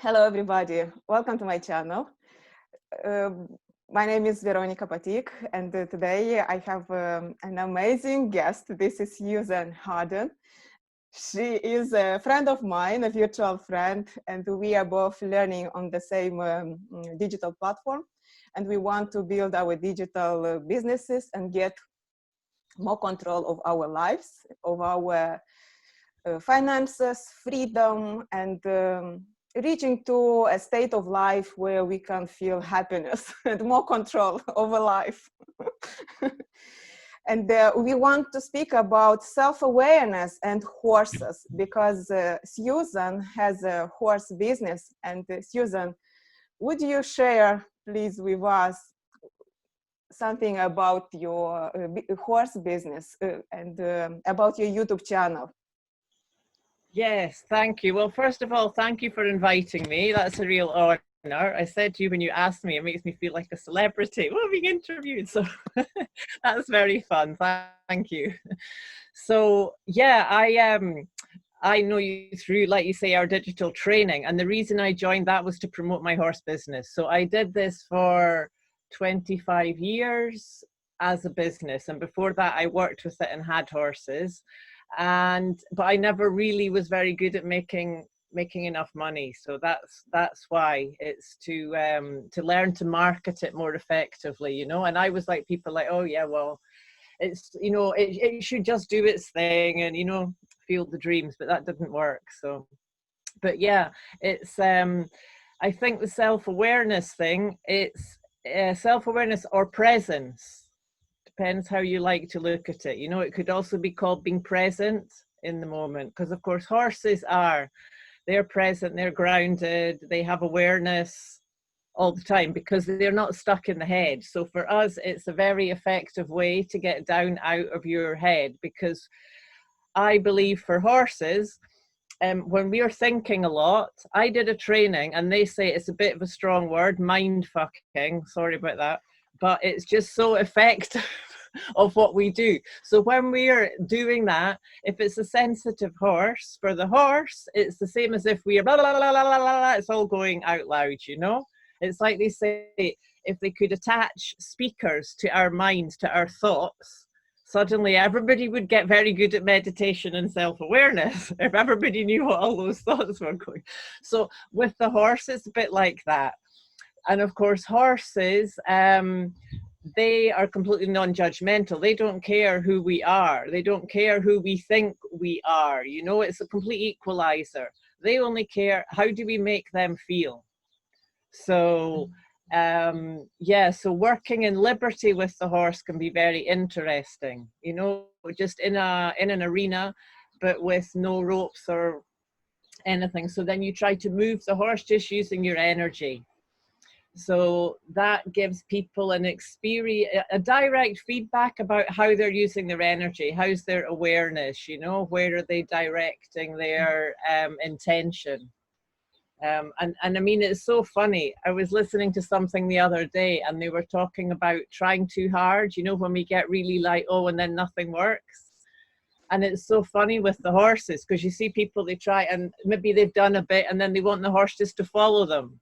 Hello, everybody. Welcome to my channel. Um, my name is Veronica, and today I have an amazing guest. This is Susan Harden. She is a friend of mine, a virtual friend, and we are both learning on the same digital platform. And we want to build our digital businesses and get more control of our lives, of our finances, freedom, and reaching to a state of life where we can feel happiness and more control over life. And we want to speak about self-awareness and horses because Susan has a horse business. And Susan, would you share, please, with us something about your horse business and about your YouTube channel? Yes, thank you. Well, first of all, thank you for inviting me. That's a real honor. I said to you when you asked me, it makes me feel like a celebrity. Well, being interviewed, so that's very fun. Thank you. So yeah, I know you through, like you say, our digital training, and the reason I joined that was to promote my horse business. So I did this for 25 years as a business, and before that, I worked with it and had horses. But I never really was very good at making enough money, so that's why it's to learn to market it more effectively, you know. And I was like, people like, oh yeah, well, it's, you know, it should just do its thing and, you know, field the dreams, but that didn't work. So but yeah, it's I think the self-awareness thing, it's self-awareness or presence, depends how you like to look at it. You know, it could also be called being present in the moment, because of course horses they're present, they're grounded, they have awareness all the time because they're not stuck in the head. So for us, it's a very effective way to get down out of your head, because I believe for horses, when we are thinking a lot, I did a training and they say it's a bit of a strong word, mind fucking, sorry about that, but it's just so effective of what we do. So when we're doing that, if it's a sensitive horse, for the horse, it's the same as if we are blah, blah, blah, blah, blah, blah, it's all going out loud, you know? It's like they say, if they could attach speakers to our minds, to our thoughts, suddenly everybody would get very good at meditation and self-awareness if everybody knew what all those thoughts were going. So with the horse, it's a bit like that. And of course, horses, they are completely non-judgmental. They don't care who we are. They don't care who we think we are. You know, it's a complete equalizer. They only care, how do we make them feel? So yeah, so working in liberty with the horse can be very interesting, you know, just in an arena, but with no ropes or anything. So then you try to move the horse just using your energy. So that gives people an experience, a direct feedback about how they're using their energy, how's their awareness, you know, where are they directing their intention. And I mean, it's so funny. I was listening to something the other day and they were talking about trying too hard, you know, when we get really like, oh, and then nothing works. And it's so funny with the horses, because you see people, they try and maybe they've done a bit and then they want the horse just to follow them.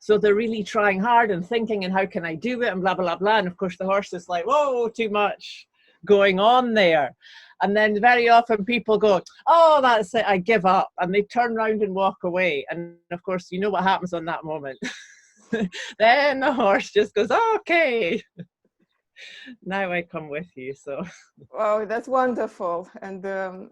So they're really trying hard and thinking, and how can I do it, and blah, blah, blah. And of course the horse is like, whoa, too much going on there. And then very often people go, oh, that's it, I give up. And they turn around and walk away. And of course, you know what happens on that moment. Then the horse just goes, okay, now I come with you. So Wow, that's wonderful. And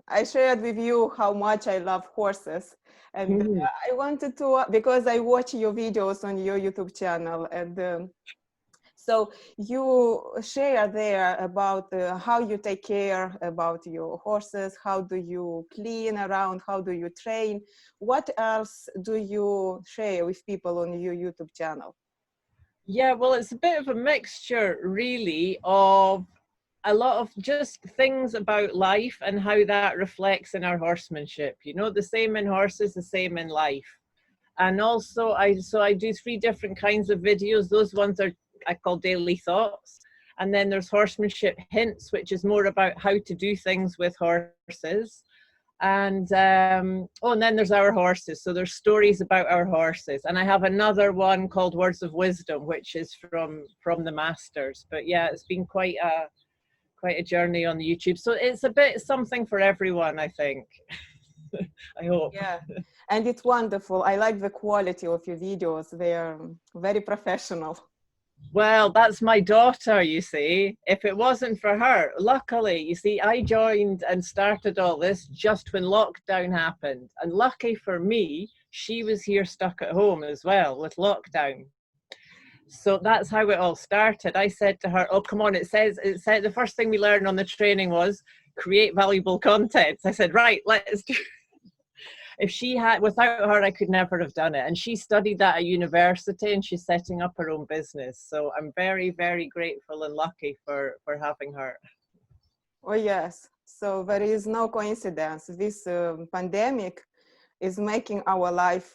I shared with you how much I love horses. And I wanted to, because I watch your videos on your YouTube channel. And so you share there about how you take care about your horses, how do you clean around, how do you train? What else do you share with people on your YouTube channel? yeah, well, it's a bit of a mixture really of a lot of just things about life and how that reflects in our horsemanship. You know, the same in horses, the same in life. And also I do 3 different kinds of videos. Those ones are, I call daily thoughts. And then there's horsemanship hints, which is more about how to do things with horses. And oh, and then there's our horses. So there's stories about our horses, and I have another one called Words of Wisdom, which is from the masters. But yeah, it's been quite a journey on the YouTube. So it's a bit something for everyone, I think. I hope. Yeah, and it's wonderful. I like the quality of your videos. They are very professional. Well, that's my daughter, you see. If it wasn't for her, luckily, you see, I joined and started all this just when lockdown happened. And lucky for me, she was here stuck at home as well with lockdown. So that's how it all started. I said to her, oh, come on, it said the first thing we learned on the training was create valuable content. I said, right, let's do. If she had, without her, I could never have done it. And she studied that at university, and she's setting up her own business. So I'm very, very grateful and lucky for having her. Oh, yes. So there is no coincidence. This pandemic is making our life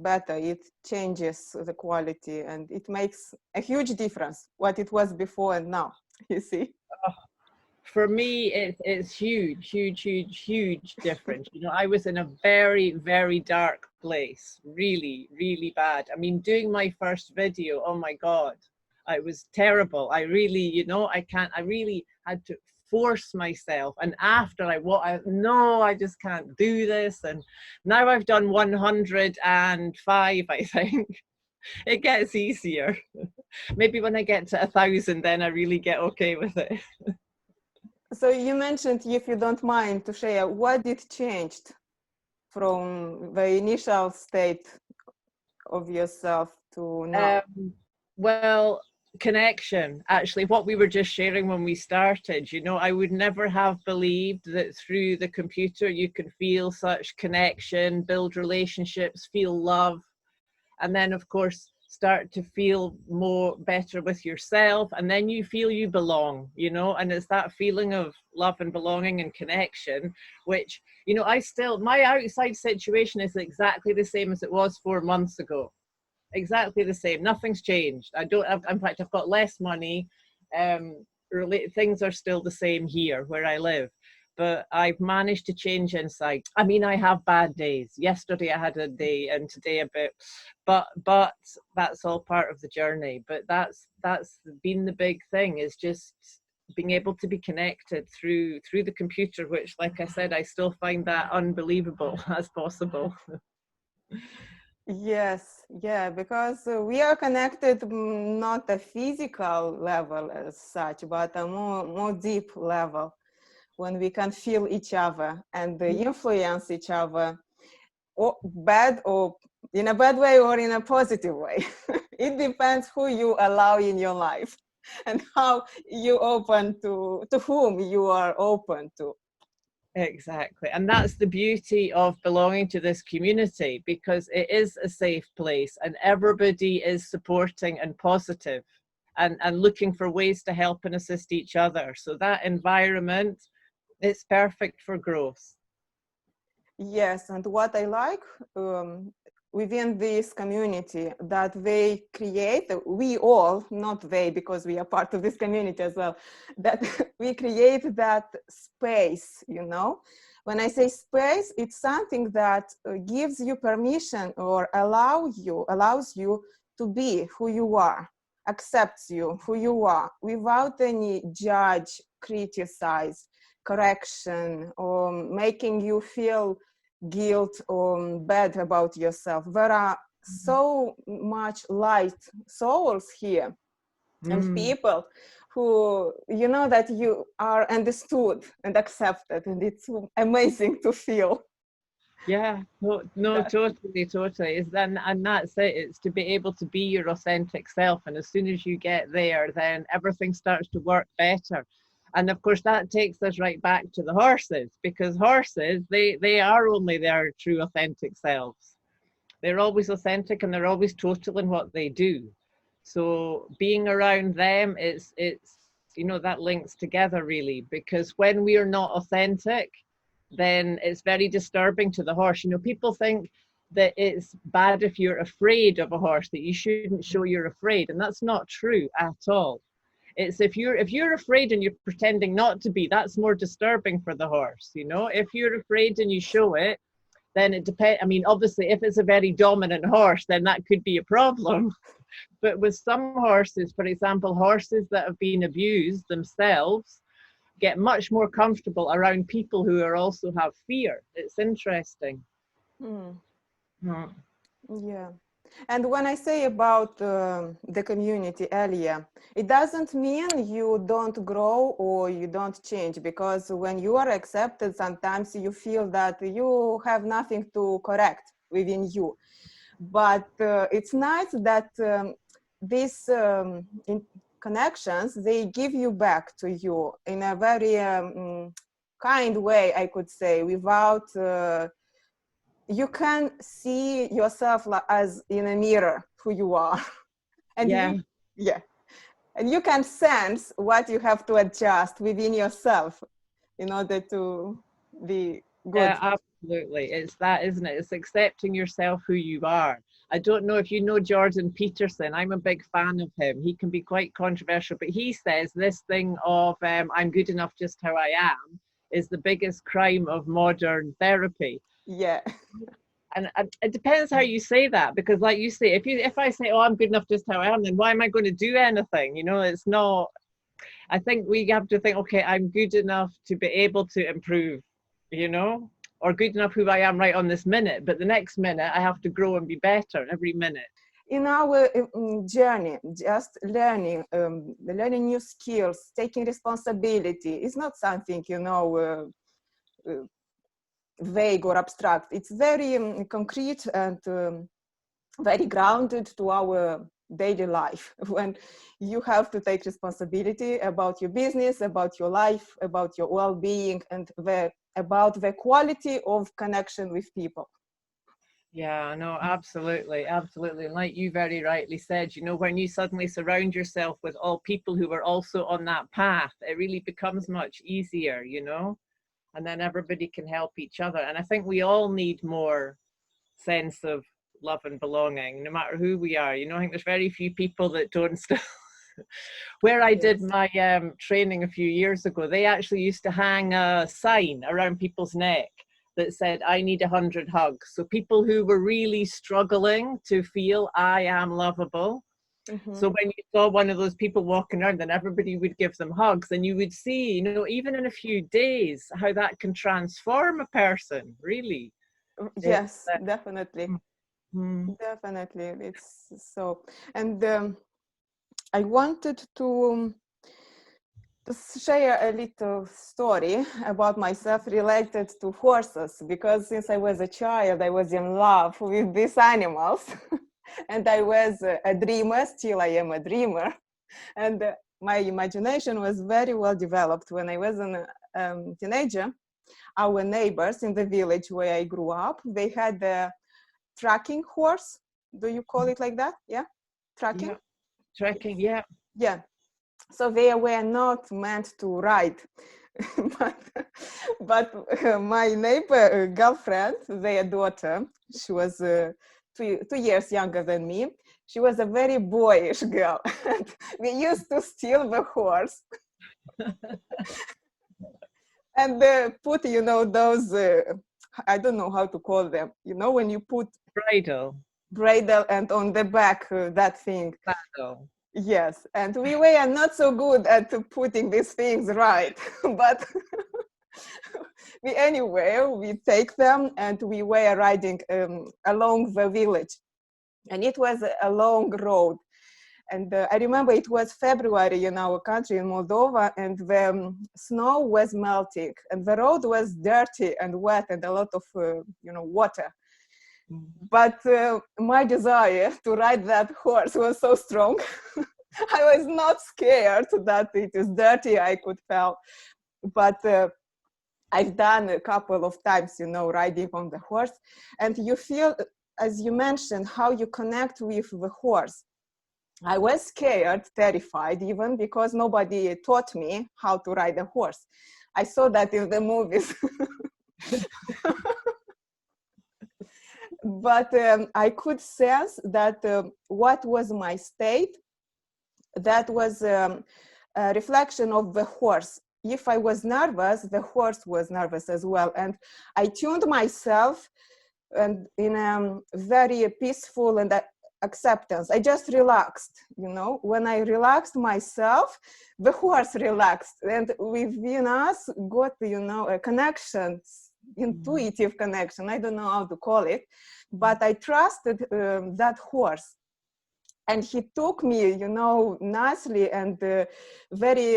better. It changes the quality, and it makes a huge difference what it was before and now, you see. For me, it's huge difference. You know, I was in a very, very dark place, really, really bad. I mean, doing my first video, oh my God, it was terrible. I really, you know, I really had to force myself. And after I just can't do this. And now I've done 105, I think. It gets easier. Maybe when I get to 1,000, then I really get okay with it. So you mentioned, if you don't mind to share, what did changed from the initial state of yourself to now? Well, connection, actually, what we were just sharing when we started, you know, I would never have believed that through the computer you can feel such connection, build relationships, feel love, and then of course start to feel more better with yourself, and then you feel you belong, you know, and it's that feeling of love and belonging and connection, which, you know, my outside situation is exactly the same as it was 4 months ago. Exactly the same. Nothing's changed. In fact, I've got less money. Things are still the same here where I live, but I've managed to change inside. I mean, I have bad days. Yesterday I had a day, and today a bit, but that's all part of the journey. But that's been the big thing, is just being able to be connected through the computer, which, like I said, I still find that unbelievable as possible. Yes, yeah, because we are connected not a physical level as such, but a more deep level, when we can feel each other and influence each other, or bad, or in a bad way or in a positive way. It depends who you allow in your life and how you open to whom you are open to. Exactly. And that's the beauty of belonging to this community, because it is a safe place and everybody is supporting and positive and looking for ways to help and assist each other. So that environment, it's perfect for growth. Yes, and what I like within this community, that they create, we all, not they, because we are part of this community as well, that we create that space, you know. When I say space, it's something that gives you permission or allows you to be who you are, accepts you who you are, without any judge, criticize, correction, or making you feel guilt or bad about yourself. There are so much light souls here and people who, you know, that you are understood and accepted, and it's amazing to feel. Yeah, no, totally. And that's it. It's to be able to be your authentic self. And as soon as you get there, then everything starts to work better. And of course, that takes us right back to the horses, because horses, they are only their true authentic selves. They're always authentic and they're always total in what they do. So being around them, it's you know, that links together really, because when we are not authentic, then it's very disturbing to the horse. You know, people think that it's bad if you're afraid of a horse, that you shouldn't show you're afraid, and that's not true at all. It's if you're afraid and you're pretending not to be, that's more disturbing for the horse, you know. If you're afraid and you show it, then it depends. I mean, obviously, if it's a very dominant horse, then that could be a problem. But with some horses, for example, horses that have been abused themselves get much more comfortable around people who are also have fear. It's interesting. Mm. Mm. Yeah. And when I say about the community earlier, it doesn't mean you don't grow or you don't change, because when you are accepted, sometimes you feel that you have nothing to correct within you. But it's nice that these connections, they give you back to you in a very kind way, I could say, without you can see yourself as in a mirror who you are. And Yeah. yeah, and you can sense what you have to adjust within yourself in order to be good. Yeah, absolutely. It's that, isn't it? It's accepting yourself who you are. I don't know if you know Jordan Peterson. I'm a big fan of him. He can be quite controversial, but he says this thing of I'm good enough just how I am is the biggest crime of modern therapy. Yeah. And it depends how you say that, because like you say, if I say, oh, I'm good enough just how I am, then why am I going to do anything? You know, it's not. I think we have to think, okay, I'm good enough to be able to improve, you know, or good enough who I am right on this minute. But the next minute, I have to grow and be better every minute. In our journey, just learning new skills, taking responsibility is not something, vague or abstract. It's very concrete and very grounded to our daily life. When you have to take responsibility about your business, about your life, about your well-being, and about the quality of connection with people. Yeah, no, absolutely, absolutely. And like you very rightly said, you know, when you suddenly surround yourself with all people who are also on that path, it really becomes much easier, you know, and then everybody can help each other. And I think we all need more sense of love and belonging, no matter who we are. You know, I think there's very few people that don't still. Where I did my training a few years ago, they actually used to hang a sign around people's neck that said, I need 100 hugs. So people who were really struggling to feel I am lovable. Mm-hmm. So when you saw one of those people walking around, then everybody would give them hugs, and you would see, you know, even in a few days, how that can transform a person, really. Yes, definitely. Mm. Definitely. It's so. And I wanted to share a little story about myself related to horses, because since I was a child, I was in love with these animals. And I was a dreamer, still I am a dreamer. And my imagination was very well developed when I was a teenager. Our neighbors in the village where I grew up, they had a tracking horse. Do you call it like that? Yeah, tracking? Yeah. Trekking, yeah. Yeah. So they were not meant to ride. but my neighbor girlfriend, their daughter, she was 2 years younger than me. She was a very boyish girl. And we used to steal the horse and put, those, I don't know how to call them, when you put bridle and on the back, that thing. Saddle. Yes, and we were not so good at putting these things right, but we take them and we were riding along the village, and it was a long road. And I remember it was February in our country, in Moldova, and the snow was melting, and the road was dirty and wet and a lot of, water. But my desire to ride that horse was so strong. I was not scared that it is dirty, I could tell. But I've done a couple of times, riding on the horse. And you feel, as you mentioned, how you connect with the horse. I was scared, terrified even, because nobody taught me how to ride a horse. I saw that in the movies. But I could sense that what was my state, that was a reflection of the horse. If I was nervous, the horse was nervous as well. And I tuned myself and in a very peaceful and acceptance. I just relaxed, you know. When I relaxed myself, the horse relaxed, and within us got, you know, a connection, intuitive connection. I don't know how to call it, but I trusted that horse. And he took me, you know, nicely and very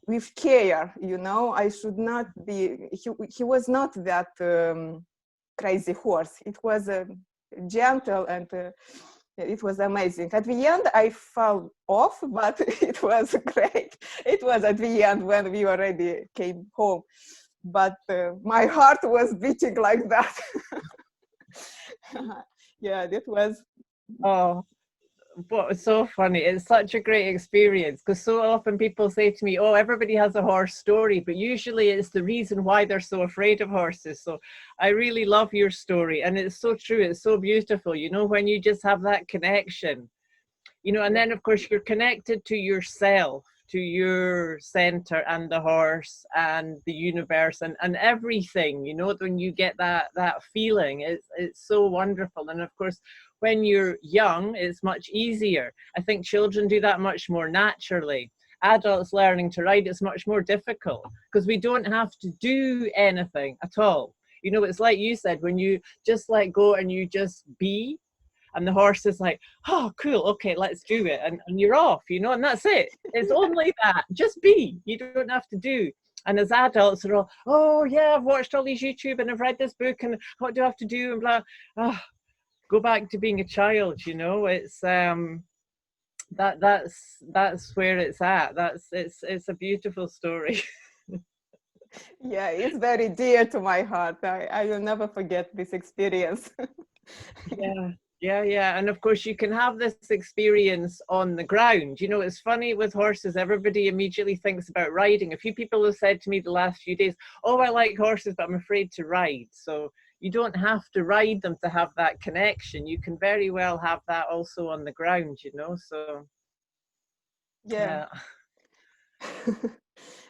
with care, you know. I should not be, he was not that crazy horse. It was gentle and it was amazing. At the end, I fell off, but it was great. It was at the end when we already came home. But my heart was beating like that. Yeah, that was. Oh, but it's so funny. It's such a great experience, because so often people say to me, oh, everybody has a horse story, but usually it's the reason why they're so afraid of horses. So I really love your story, and it's so true. It's so beautiful, you know, when you just have that connection, you know. And then of course you're connected to yourself, to your center, and the horse and the universe, and everything, you know. When you get that feeling, it's so wonderful. And of course when you're young, it's much easier. I think children do that much more naturally. Adults learning to ride, it's much more difficult, because we don't have to do anything at all. You know, it's like you said, when you just let go and you just be, and the horse is like, oh, cool, okay, let's do it. And you're off, you know, and that's it. It's only that. Just be. You don't have to do. And as adults, they're all, oh, yeah, I've watched all these YouTube and I've read this book and what do I have to do? And blah. Oh, go back to being a child, you know. It's that's where it's at. It's a beautiful story. Yeah, it's very dear to my heart. I will never forget this experience. Yeah. And of course you can have this experience on the ground. You know, it's funny with horses, everybody immediately thinks about riding. A few people have said to me the last few days, oh, I like horses, but I'm afraid to ride. So you don't have to ride them to have that connection. You can very well have that also on the ground, you know. So Yeah.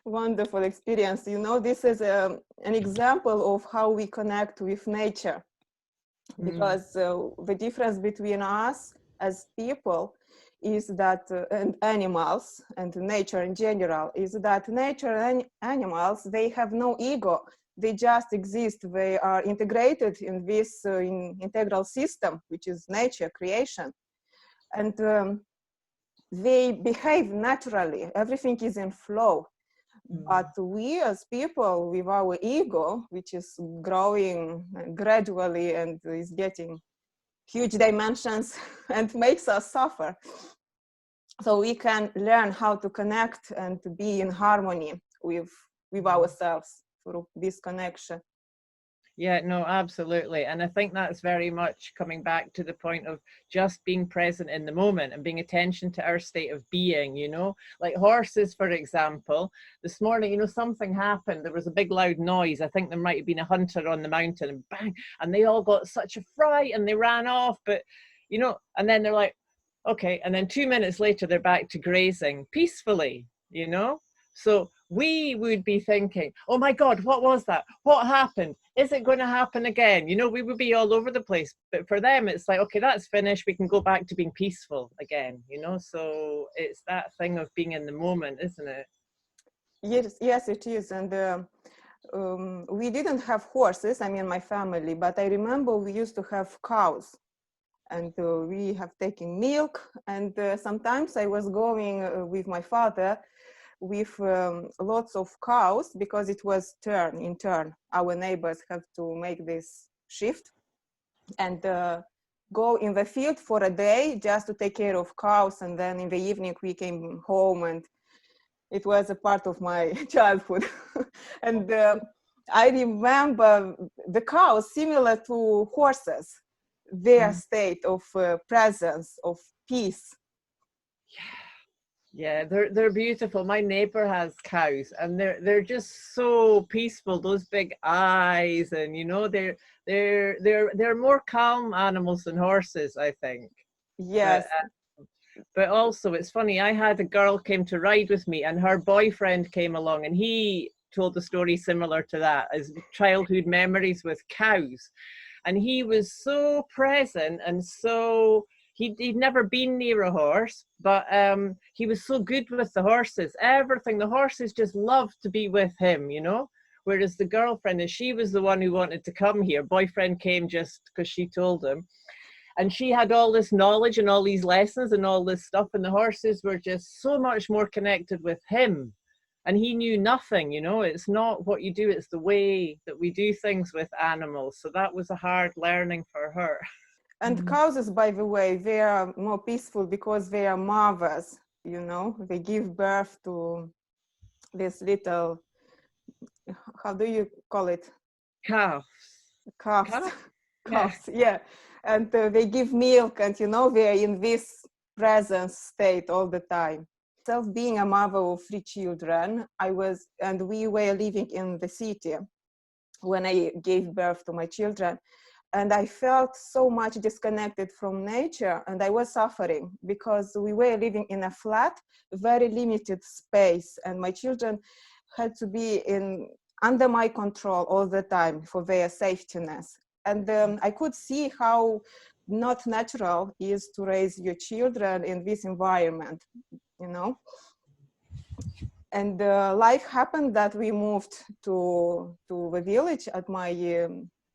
Wonderful experience. You know, this is an example of how we connect with nature, because the difference between us as people is that, and animals and nature in general, is that nature and animals, they have no ego. They just exist. They are integrated in this integral system, which is nature, creation. And they behave naturally. Everything is in flow. But we as people, with our ego, which is growing gradually and is getting huge dimensions and makes us suffer. So we can learn how to connect and to be in harmony with ourselves through this connection. Yeah, no, absolutely. And I think that's very much coming back to the point of just being present in the moment and being attention to our state of being, you know. Like horses, for example, this morning, you know, something happened. There was a big loud noise. I think there might have been a hunter on the mountain, and bang, and they all got such a fright and they ran off. But, you know, and then they're like, okay. And then 2 minutes later, they're back to grazing peacefully, you know. So we would be thinking, oh my God, what was that? What happened? Is it going to happen again? You know, we would be all over the place. But for them, it's like, okay, that's finished. We can go back to being peaceful again, you know? So it's that thing of being in the moment, isn't it? Yes, it is. And we didn't have horses, I mean, my family, but I remember we used to have cows. And we have taken milk. And sometimes I was going with my father with lots of cows, because it was turn in turn. Our neighbors have to make this shift and go in the field for a day just to take care of cows. And then in the evening we came home, and it was a part of my childhood. And I remember the cows, similar to horses, their state of presence, of peace. Yeah, they're beautiful. My neighbor has cows, and they're just so peaceful. Those big eyes, and you know, they're more calm animals than horses, I think. Yes. But also, it's funny, I had a girl came to ride with me, and her boyfriend came along, and he told a story similar to that, as childhood memories with cows. And he was so present and so he'd never been near a horse, but he was so good with the horses. Everything, the horses just loved to be with him, you know. Whereas the girlfriend, and she was the one who wanted to come here. Boyfriend came just because she told him. And she had all this knowledge and all these lessons and all this stuff, and the horses were just so much more connected with him. And he knew nothing, you know. It's not what you do, it's the way that we do things with animals. So that was a hard learning for her. And cows, by the way, they are more peaceful because they are mothers, you know. They give birth to this little, how do you call it? Calves. Calves. Calves? Calves, yeah. And they give milk, and you know, they're in this presence state all the time. Self being a mother of 3 children, we were living in the city when I gave birth to my children. And I felt so much disconnected from nature, and I was suffering because we were living in a flat, very limited space, and my children had to be under my control all the time for their safetyness. And I could see how not natural it is to raise your children in this environment, you know. And life happened that we moved to the village at my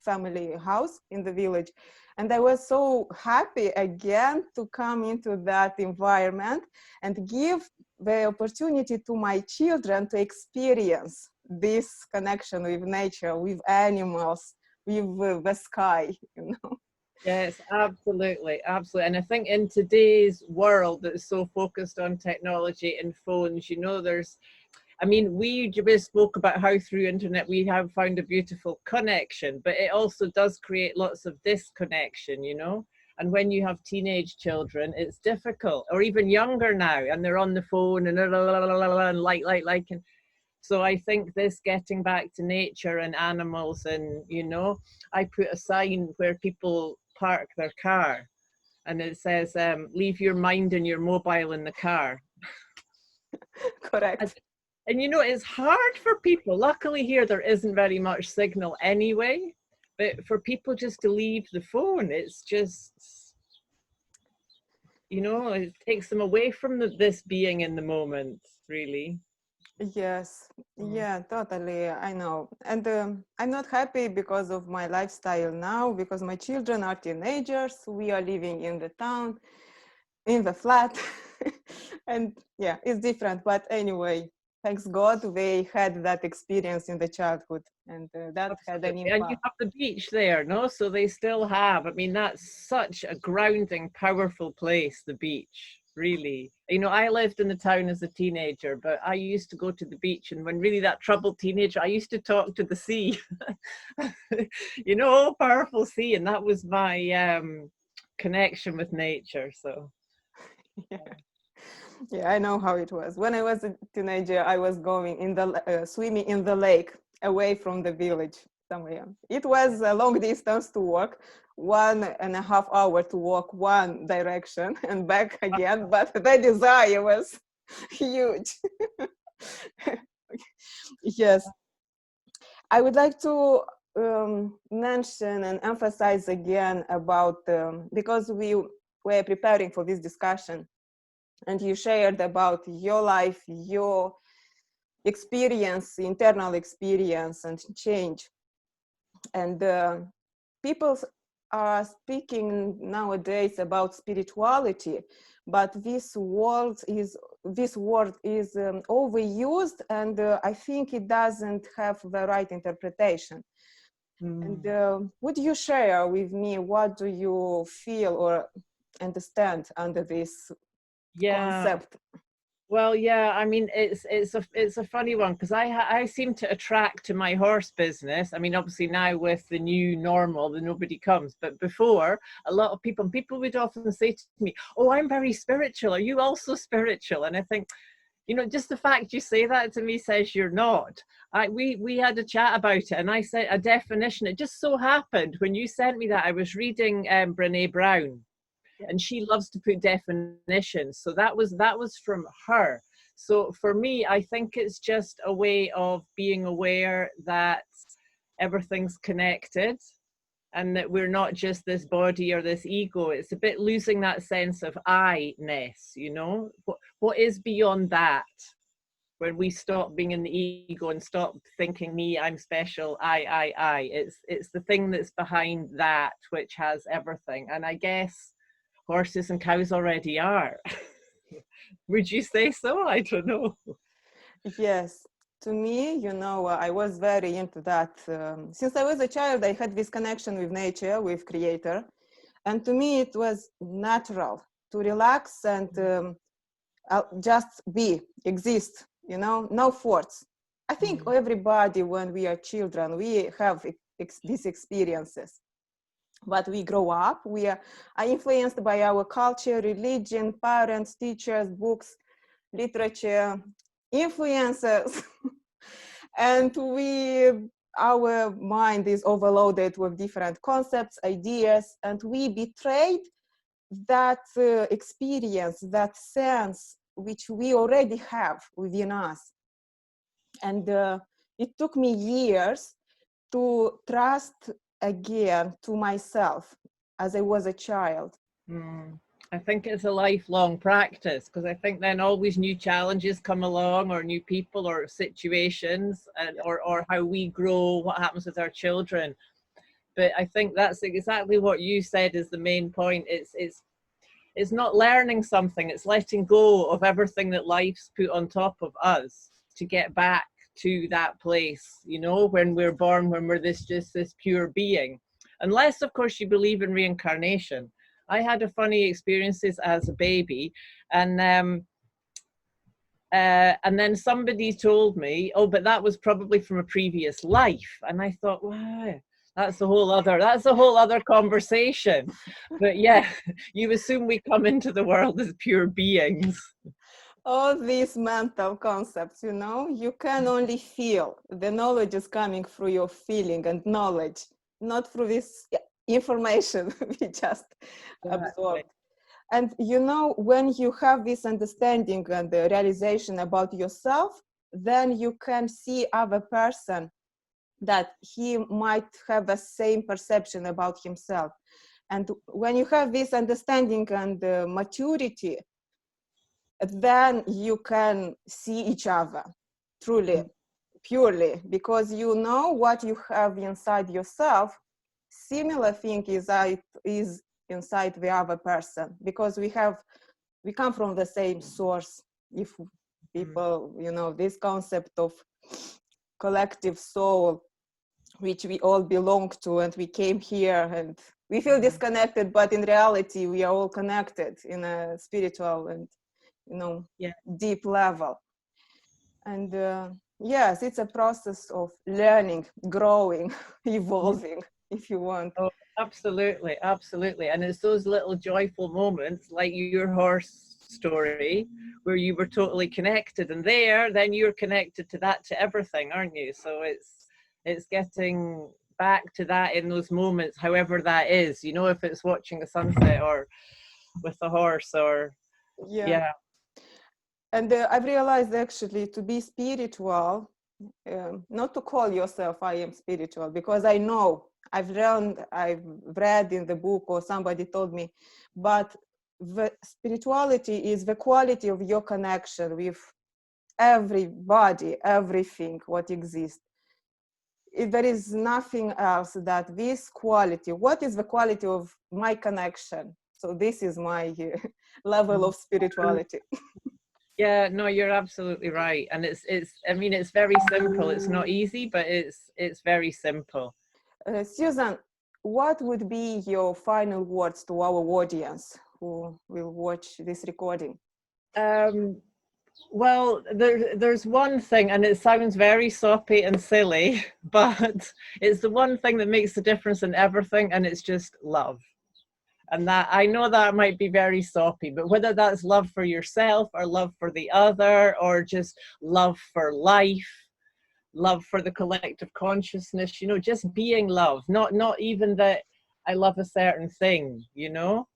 family house in the village. And I was so happy again to come into that environment and give the opportunity to my children to experience this connection with nature, with animals, with the sky, you know. Yes, absolutely, absolutely. And I think in today's world that's so focused on technology and phones, you know, we just spoke about how through internet we have found a beautiful connection, but it also does create lots of disconnection, you know. And when you have teenage children, it's difficult, or even younger now, and they're on the phone and and like. And so I think this getting back to nature and animals, and, you know, I put a sign where people park their car, and it says, leave your mind and your mobile in the car. Correct. And you know, it's hard for people. Luckily here, there isn't very much signal anyway, but for people just to leave the phone, it's just, you know, it takes them away from this being in the moment, really. Yes, yeah, totally. I know. And I'm not happy because of my lifestyle now, because my children are teenagers. We are living in the town, in the flat. And yeah, it's different. But anyway, thanks God they had that experience in the childhood, and that had an Absolutely. And you impact. have the beach there, no? So they still have. I mean, that's such a grounding, powerful place, the beach, really. You know, I lived in the town as a teenager, but I used to go to the beach. And when really that troubled teenager, I used to talk to the sea, you know, all powerful sea. And that was my connection with nature. So, Yeah. Yeah, I know how it was. When I was a teenager, I was going in the swimming in the lake away from the village somewhere. It was a long distance to walk, 1.5 hours to walk one direction and back again, but the desire was huge. Yes, I would like to mention and emphasize again about because we were preparing for this discussion, and you shared about your life, your experience, internal experience and change. And people are speaking nowadays about spirituality, but this word is overused, and I think it doesn't have the right interpretation. And would you share with me what do you feel or understand under this concept? Well, yeah, I mean, it's a funny one, because I seem to attract to my horse business. I mean, obviously now with the new normal, the nobody comes, but before, a lot of people would often say to me, "Oh, I'm very spiritual. Are you also spiritual?" And I think, you know, just the fact you say that to me says you're not. We had a chat about it, and I said a definition. It just so happened when you sent me that I was reading Brene Brown. and she loves to put definitions. So that was from her. So for me, I think it's just a way of being aware that everything's connected and that we're not just this body or this ego. It's a bit losing that sense of I-ness, you know? What is beyond that? When we stop being in the ego and stop thinking me, I'm special, I. It's the thing that's behind that which has everything. And I guess horses and cows already are. Would you say so? I don't know. Yes, to me, you know, I was very into that. Since I was a child, I had this connection with nature, with Creator. And to me, it was natural to relax and just be, exist, you know, no force. I think everybody, when we are children, we have these experiences. But we grow up, we are influenced by our culture, religion, parents, teachers, books, literature, influencers. And our mind is overloaded with different concepts, ideas, and we betrayed that experience, that sense which we already have within us. And it took me years to trust again to myself as I was a child. I think it's a lifelong practice, because I think then always new challenges come along, or new people or situations, and or how we grow, what happens with our children. But I think that's exactly what you said is the main point. It's not learning something, it's letting go of everything that life's put on top of us to get back to that place, you know, when we're born, when we're just this pure being. Unless, of course, you believe in reincarnation. I had a funny experiences as a baby, and then somebody told me, oh, but that was probably from a previous life. And I thought, wow, that's a whole other conversation. But yeah, you assume we come into the world as pure beings. All these mental concepts, you know, you can only feel. The knowledge is coming through your feeling and knowledge, not through this information we just absorbed. And you know, when you have this understanding and the realization about yourself, then you can see other person that he might have the same perception about himself. And when you have this understanding and maturity, then you can see each other truly, purely, because you know what you have inside yourself. Similar thing is inside the other person, because we come from the same source. If people, you know, this concept of collective soul, which we all belong to, and we came here and we feel disconnected, but in reality we are all connected in a spiritual and, you know, deep level. And yes, it's a process of learning, growing, evolving, if you want. Oh, absolutely, absolutely. And it's those little joyful moments, like your horse story, where you were totally connected, and then you're connected to that, to everything, aren't you? So it's getting back to that in those moments, however that is, you know, if it's watching a sunset or with a horse or yeah. And I've realized actually to be spiritual, not to call yourself I am spiritual, because I know I've read in the book or somebody told me, but the spirituality is the quality of your connection with everybody, everything what exists. If there is nothing else that this quality, what is the quality of my connection? So this is my level of spirituality. Yeah, no, you're absolutely right. And I mean, it's very simple. It's not easy, but it's very simple. Susan, what would be your final words to our audience who will watch this recording? Well, there's one thing, and it sounds very soppy and silly, but it's the one thing that makes the difference in everything, and it's just love. And that, I know that might be very soppy, but whether that's love for yourself or love for the other, or just love for life, love for the collective consciousness, you know, just being love, not even that I love a certain thing, you know,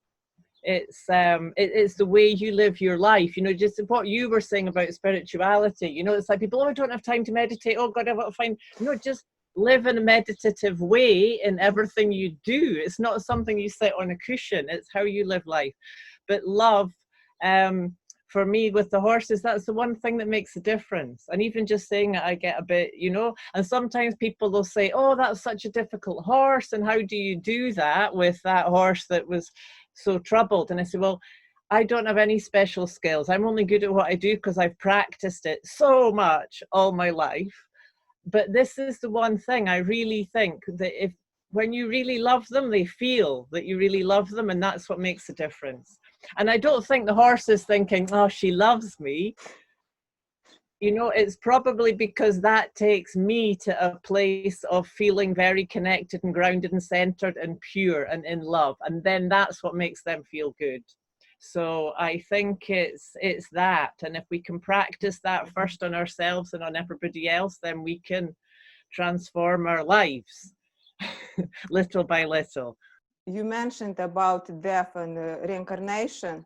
It's the way you live your life, you know, just what you were saying about spirituality. You know, it's like people, oh, I don't have time to meditate, oh god, I want to find, no, just live in a meditative way in everything you do. It's not something you sit on a cushion, it's how you live life. But love, for me with the horses, that's the one thing that makes a difference. And even just saying it, I get a bit, you know, and sometimes people will say, oh, that's such a difficult horse, and how do you do that with that horse that was so troubled? And I say, well, I don't have any special skills. I'm only good at what I do because I've practiced it so much all my life. But this is the one thing I really think that if when you really love them, they feel that you really love them, and that's what makes a difference. And I don't think the horse is thinking, oh, she loves me. You know, it's probably because that takes me to a place of feeling very connected and grounded and centered and pure and in love. And then that's what makes them feel good. So I think it's that. And if we can practice that first on ourselves and on everybody else, then we can transform our lives little by little. You mentioned about death and reincarnation.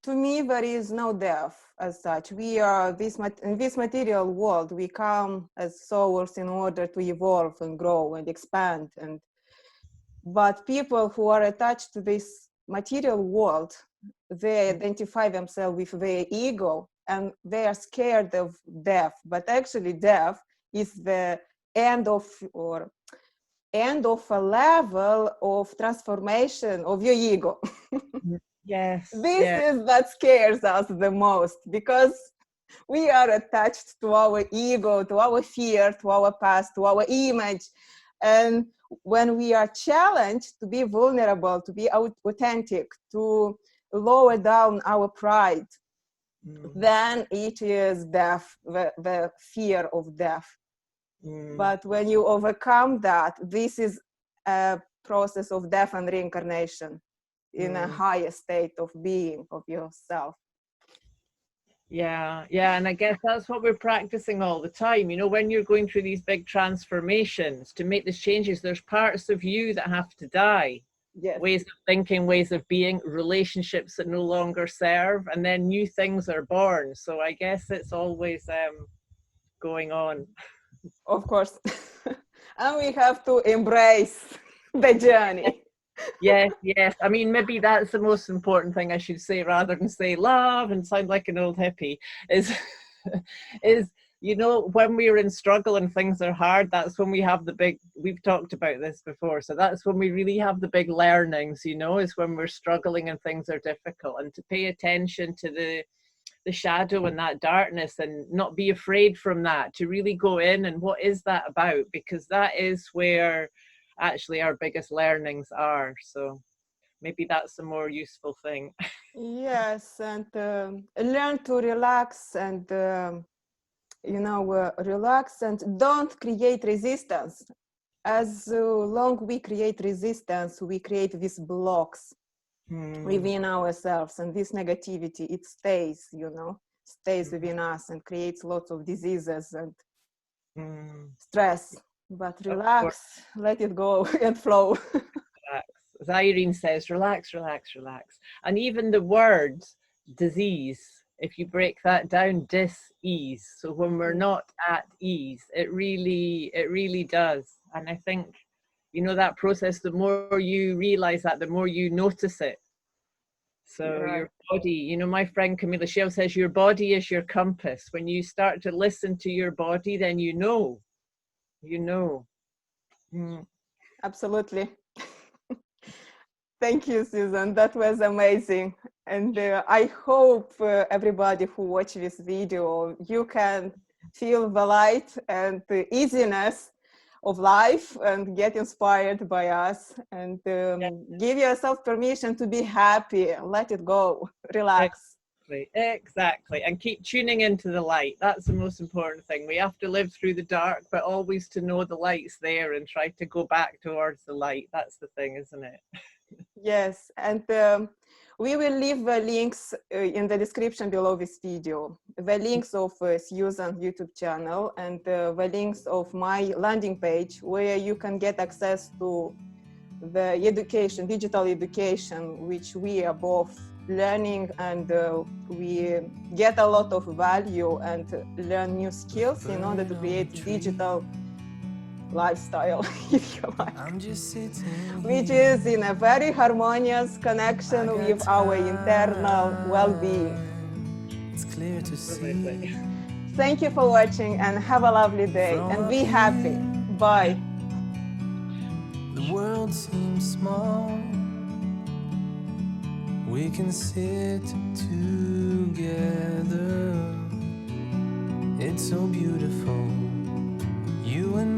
To me, there is no death as such. We are in this material world. We come as souls in order to evolve and grow and expand. But people who are attached to this material world, they identify themselves with their ego, and they are scared of death. But actually, death is the end of a level of transformation of your ego. Yes. This is what scares us the most, because we are attached to our ego, to our fear, to our past, to our image. And when we are challenged to be vulnerable, to be authentic, to lower down our pride, then it is death, the fear of death. But when you overcome that, this is a process of death and reincarnation in a higher state of being of yourself. Yeah, and I guess that's what we're practicing all the time. You know, when you're going through these big transformations to make these changes, there's parts of you that have to die. Yes. Ways of thinking, ways of being, relationships that no longer serve, and then new things are born. So I guess it's always going on. Of course. And we have to embrace the journey. Yes. I mean, maybe that's the most important thing I should say, rather than say love and sound like an old hippie, is you know, when we're in struggle and things are hard, that's when we have the big, we've talked about this before, so that's when we really have the big learnings, you know, is when we're struggling and things are difficult. And to pay attention to the shadow and that darkness and not be afraid from that, to really go in and what is that about, because that is where actually our biggest learnings are. So maybe that's a more useful thing. Yes, and learn to relax and relax and don't create resistance. As long we create resistance, we create these blocks within ourselves, and this negativity, it stays, stays within us and creates lots of diseases and stress. But relax, let it go and flow. Relax. As Irene says, relax. And even the word disease, if you break that down, dis-ease. So when we're not at ease, it really does. And I think, you know, that process, the more you realize that, the more you notice it. So your body, you know, my friend Camilla Shell says your body is your compass. When you start to listen to your body, then you know. Absolutely. Thank you, Susan. That was amazing. And I hope everybody who watch this video, you can feel the light and the easiness of life and get inspired by us, and give yourself permission to be happy. Let it go. Relax. Exactly. And keep tuning into the light. That's the most important thing. We have to live through the dark, but always to know the light's there and try to go back towards the light. That's the thing, isn't it? Yes, and we will leave the links in the description below this video. The links of Susan's YouTube channel and the links of my landing page, where you can get access to the education, digital education, which we are both learning, and we get a lot of value and learn new skills in order to create digital lifestyle, if you like, which is in a very harmonious connection with our internal well-being. It's clear to see. Thank you for watching and have a lovely day and be happy. Bye. The world seems small. We can sit together. It's so beautiful. You and